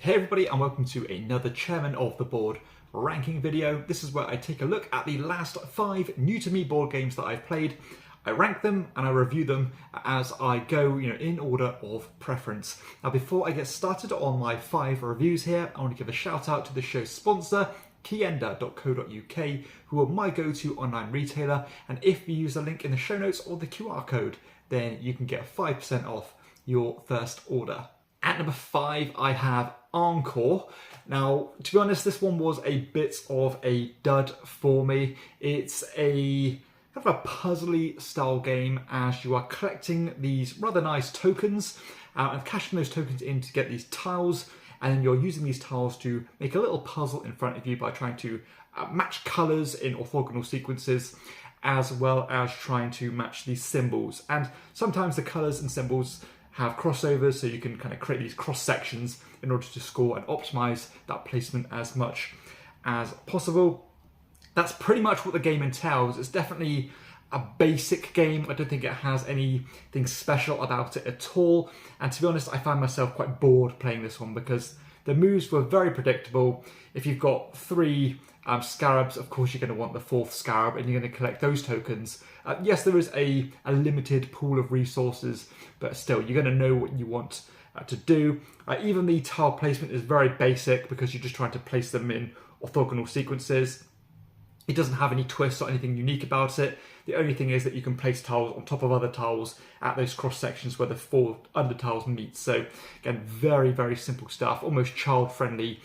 Hey everybody, and welcome to another Chairman of the Board ranking video. This is where I take a look at the last 5 new to me board games that I've played. I rank them and I review them as I go, in order of preference. Now before I get started on my 5 reviews here, I want to give a shout out to the show's sponsor, KIENDA.co.uk, who are my go-to online retailer, and if you use the link in the show notes or the QR code, then you can get 5% off your first order. At number 5, I have Ankh'or. Now, to be honest, this one was a bit of a dud for me. It's a kind of a puzzly style game as you are collecting these rather nice tokens and cashing those tokens in to get these tiles, and then you're using these tiles to make a little puzzle in front of you by trying to match colours in orthogonal sequences, as well as trying to match these symbols. And sometimes the colours and symbols have crossovers, so you can kind of create these cross sections in order to score and optimize that placement as much as possible. That's pretty much what the game entails. It's definitely a basic game. I don't think it has anything special about it at all. And to be honest, I found myself quite bored playing this one because the moves were very predictable. If you've got 3 scarabs, of course you're going to want the 4th scarab and you're going to collect those tokens. Yes, there is a limited pool of resources, but still, you're going to know what you want to do. Even the tile placement is very basic because you're just trying to place them in orthogonal sequences. It doesn't have any twists or anything unique about it. The only thing is that you can place tiles on top of other tiles at those cross sections where the 4 under tiles meet. So again, very, very simple stuff, almost child-friendly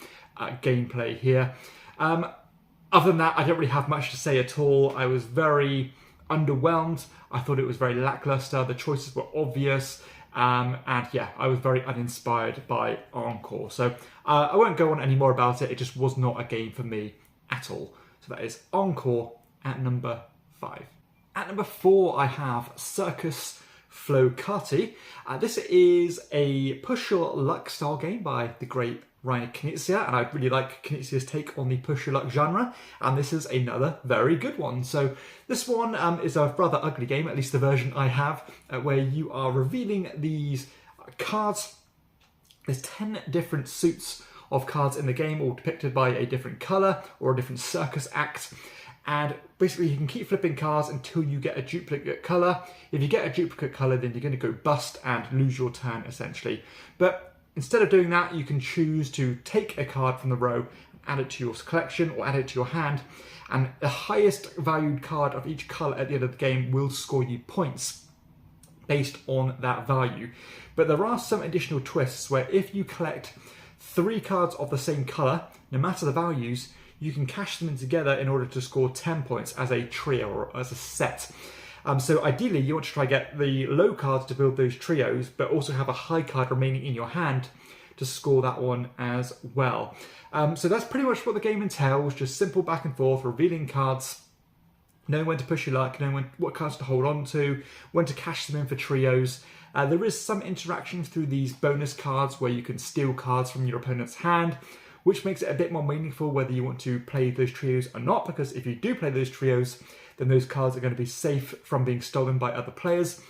gameplay here. Other than that, I don't really have much to say at all. I was very underwhelmed. I thought it was very lackluster. The choices were obvious. And yeah, I was very uninspired by Ankh'or. So I won't go on any more about it. It just was not a game for me at all. So that is Ankh'or at number 5. At number 4, I have Circus Flohcati. This is a push your luck style game by the great Knizia, and I really like Knizia's take on the push your luck genre, and this is another very good one. So this one is a rather ugly game, at least the version I have, where you are revealing these cards. There's 10 different suits of cards in the game, all depicted by a different colour or a different circus act. And basically you can keep flipping cards until you get a duplicate colour. If you get a duplicate colour, then you're going to go bust and lose your turn, essentially. But instead of doing that, you can choose to take a card from the row and add it to your collection or add it to your hand. And the highest valued card of each colour at the end of the game will score you points based on that value. But there are some additional twists where if you collect 3 cards of the same colour, no matter the values, you can cash them in together in order to score 10 points as a trio or as a set. So ideally you want to try and get the low cards to build those trios, but also have a high card remaining in your hand to score that one as well. So that's pretty much what the game entails, just simple back and forth, revealing cards, knowing when to push your luck, knowing what cards to hold on to, when to cash them in for trios. There is some interaction through these bonus cards where you can steal cards from your opponent's hand, which makes it a bit more meaningful whether you want to play those trios or not, because if you do play those trios, then those cards are going to be safe from being stolen by other players.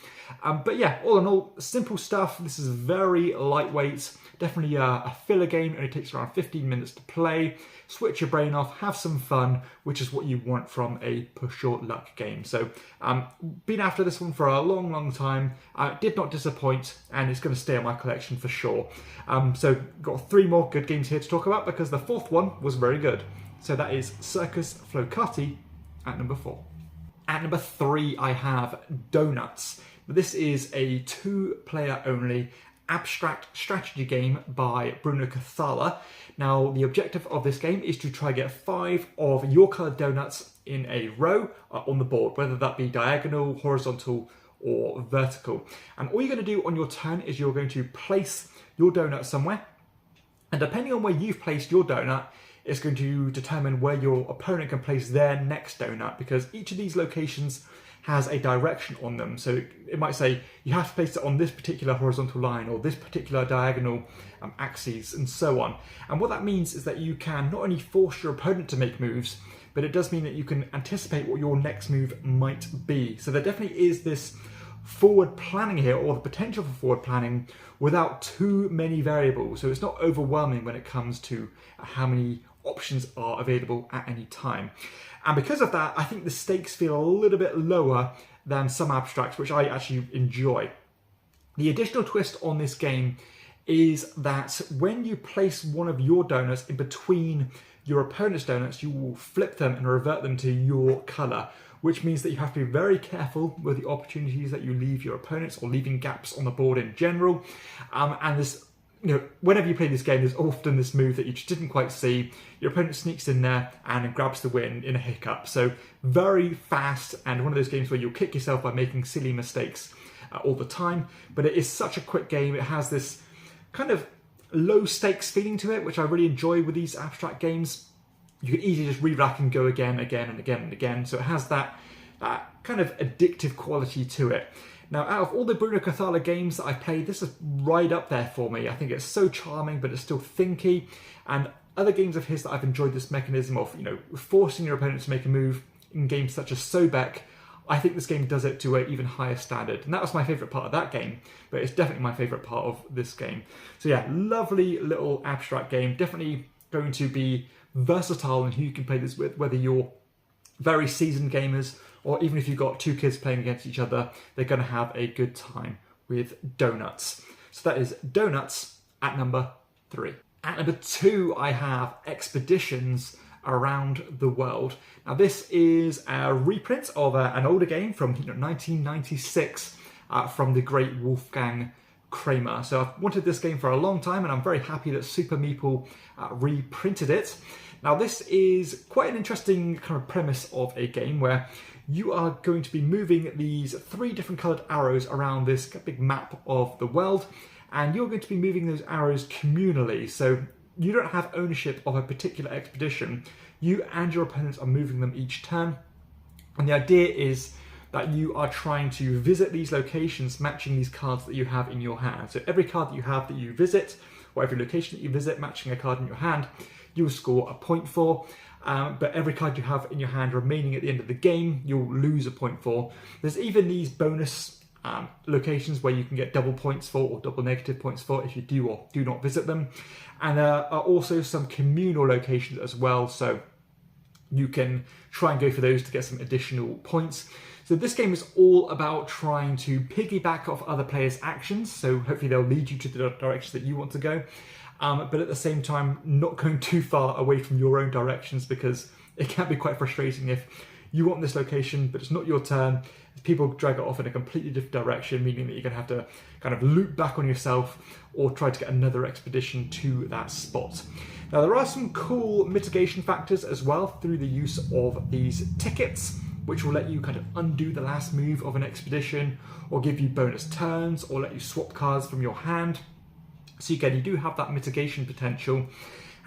But yeah, all in all, simple stuff. This is very lightweight, definitely a filler game. It only takes around 15 minutes to play. Switch your brain off, have some fun, which is what you want from a push your luck game. So been after this one for a long, long time. Did not disappoint, and it's going to stay in my collection for sure. So got 3 more good games here to talk about because the 4th one was very good. So that is Circus Flohcati at number 4. At number 3, I have Donuts. This is a 2-player only abstract strategy game by Bruno Cathala. Now, the objective of this game is to try and get 5 of your coloured donuts in a row on the board, whether that be diagonal, horizontal, or vertical. And all you're going to do on your turn is you're going to place your donut somewhere, and depending on where you've placed your donut, it's going to determine where your opponent can place their next donut, because each of these locations has a direction on them. So it might say you have to place it on this particular horizontal line or this particular diagonal axes and so on. And what that means is that you can not only force your opponent to make moves, but it does mean that you can anticipate what your next move might be. So there definitely is this forward planning here, or the potential for forward planning, without too many variables. So it's not overwhelming when it comes to how many options are available at any time. And because of that, I think the stakes feel a little bit lower than some abstracts, which I actually enjoy. The additional twist on this game is that when you place one of your donuts in between your opponent's donuts, you will flip them and revert them to your colour, which means that you have to be very careful with the opportunities that you leave your opponents, or leaving gaps on the board in general. And this, whenever you play this game, there's often this move that you just didn't quite see. Your opponent sneaks in there and grabs the win in a hiccup. So very fast, and one of those games where you'll kick yourself by making silly mistakes all the time. But it is such a quick game. It has this kind of low stakes feeling to it, which I really enjoy with these abstract games. You can easily just re-rack and go again, again, and again, and again. So it has that kind of addictive quality to it. Now, out of all the Bruno Cathala games that I've played, this is right up there for me. I think it's so charming, but it's still thinky. And other games of his that I've enjoyed this mechanism of, forcing your opponent to make a move in games such as Sobek, I think this game does it to an even higher standard. And that was my favourite part of that game, but it's definitely my favourite part of this game. So yeah, lovely little abstract game. Definitely going to be versatile in who you can play this with, whether you're very seasoned gamers or even if you've got two kids playing against each other, they're going to have a good time with donuts. So that is Donuts at number 3. At number 2, I have Expeditions Around the World. Now this is a reprint of an older game from 1996 from the great Wolfgang Kramer. So I've wanted this game for a long time, and I'm very happy that Super Meeple reprinted it. Now this is quite an interesting kind of premise of a game where you are going to be moving these 3 different coloured arrows around this big map of the world, and you're going to be moving those arrows communally. So you don't have ownership of a particular expedition. You and your opponents are moving them each turn. And the idea is that you are trying to visit these locations matching these cards that you have in your hand. So every card that you have that you visit, or every location that you visit matching a card in your hand, you will score a point for. But every card you have in your hand remaining at the end of the game, you'll lose a point for. There's even these bonus locations where you can get double points for, or double negative points for, if you do or do not visit them. And there are also some communal locations as well, so you can try and go for those to get some additional points. So this game is all about trying to piggyback off other players' actions, so hopefully they'll lead you to the direction that you want to go, but at the same time not going too far away from your own directions, because it can be quite frustrating if you want this location but it's not your turn. People drag it off in a completely different direction, meaning that you're going to have to kind of loop back on yourself or try to get another expedition to that spot. Now there are some cool mitigation factors as well through the use of these tickets, which will let you kind of undo the last move of an expedition, or give you bonus turns, or let you swap cards from your hand. So again, you do have that mitigation potential.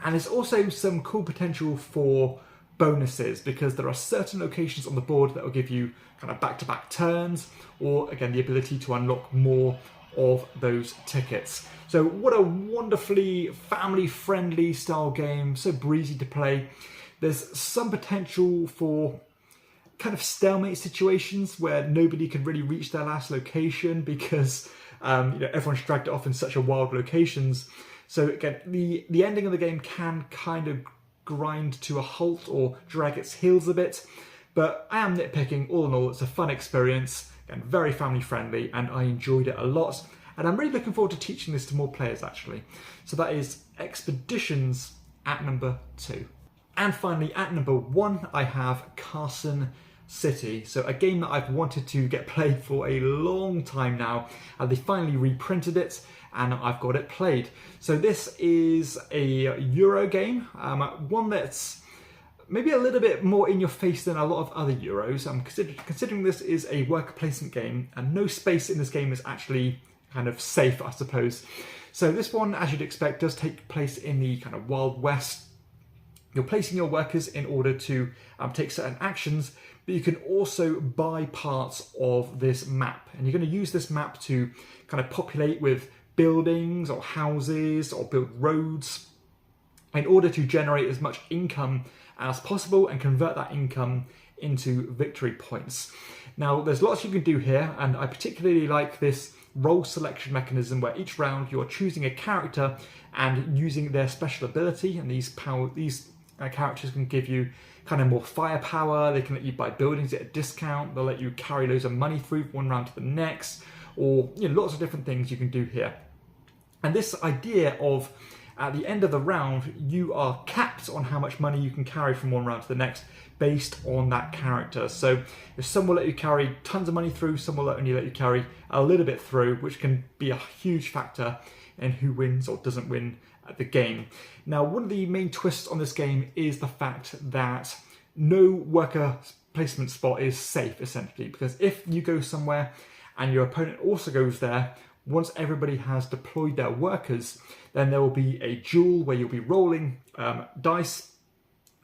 And there's also some cool potential for bonuses, because there are certain locations on the board that will give you kind of back-to-back turns, or again the ability to unlock more of those tickets. So what a wonderfully family-friendly style game, so breezy to play. There's some potential for kind of stalemate situations where nobody can really reach their last location because everyone's dragged it off in such a wild locations. So again, the ending of the game can kind of grind to a halt or drag its heels a bit, but I am nitpicking. All in all, it's a fun experience and very family friendly, and I enjoyed it a lot, and I'm really looking forward to teaching this to more players actually. So that is Expeditions at number 2. And finally at number 1 I have Carson City. So a game that I've wanted to get played for a long time now, and they finally reprinted it and I've got it played. So this is a Euro game, one that's maybe a little bit more in your face than a lot of other Euros. Considering this is a worker placement game, and no space in this game is actually kind of safe, I suppose. So this one, as you'd expect, does take place in the kind of Wild West. You're placing your workers in order to take certain actions, but you can also buy parts of this map. And you're going to use this map to kind of populate with buildings or houses or build roads in order to generate as much income as possible and convert that income into victory points. Now, there's lots you can do here, and I particularly like this role selection mechanism where each round you're choosing a character and using their special ability, and these characters can give you kind of more firepower. They can let you buy buildings at a discount. They'll let you carry loads of money through from one round to the next, or lots of different things you can do here. And this idea of at the end of the round, you are capped on how much money you can carry from one round to the next based on that character. So if some will let you carry tons of money through, some will only let you carry a little bit through, which can be a huge factor in who wins or doesn't win at the game. Now, one of the main twists on this game is the fact that no worker placement spot is safe, essentially, because if you go somewhere and your opponent also goes there, once everybody has deployed their workers, then there will be a duel where you'll be rolling dice.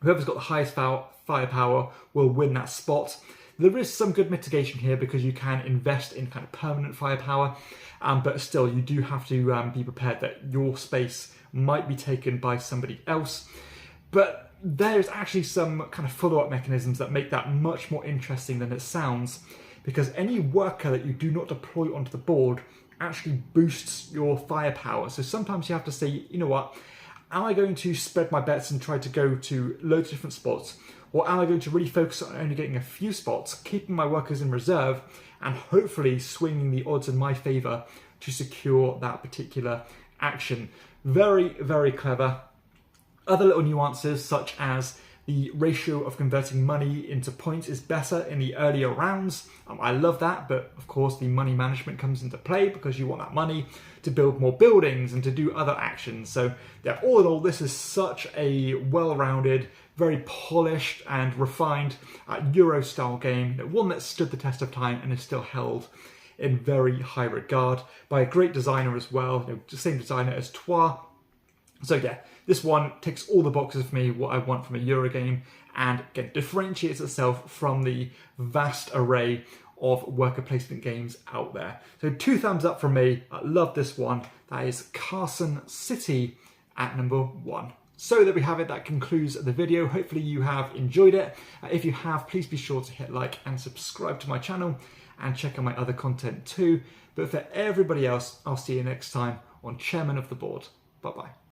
Whoever's got the highest firepower will win that spot. There is some good mitigation here because you can invest in kind of permanent firepower, but still you do have to be prepared that your space might be taken by somebody else. But there's actually some kind of follow-up mechanisms that make that much more interesting than it sounds, because any worker that you do not deploy onto the board actually boosts your firepower. So sometimes you have to say, you know what, am I going to spread my bets and try to go to loads of different spots, or am I going to really focus on only getting a few spots, keeping my workers in reserve, and hopefully swinging the odds in my favour to secure that particular action? Very, very clever. Other little nuances, such as the ratio of converting money into points is better in the earlier rounds. I love that, but of course the money management comes into play because you want that money to build more buildings and to do other actions. So yeah, all in all, this is such a well-rounded, very polished and refined Euro-style game, one that stood the test of time and is still held in very high regard by a great designer as well, the same designer as Troyes. So yeah, this one ticks all the boxes for me, what I want from a Euro game, and again, differentiates itself from the vast array of worker placement games out there. So 2 thumbs up from me. I love this one. That is Carson City at number 1. So there we have it. That concludes the video. Hopefully you have enjoyed it. If you have, please be sure to hit like and subscribe to my channel and check out my other content too. But for everybody else, I'll see you next time on Chairman of the Board. Bye-bye.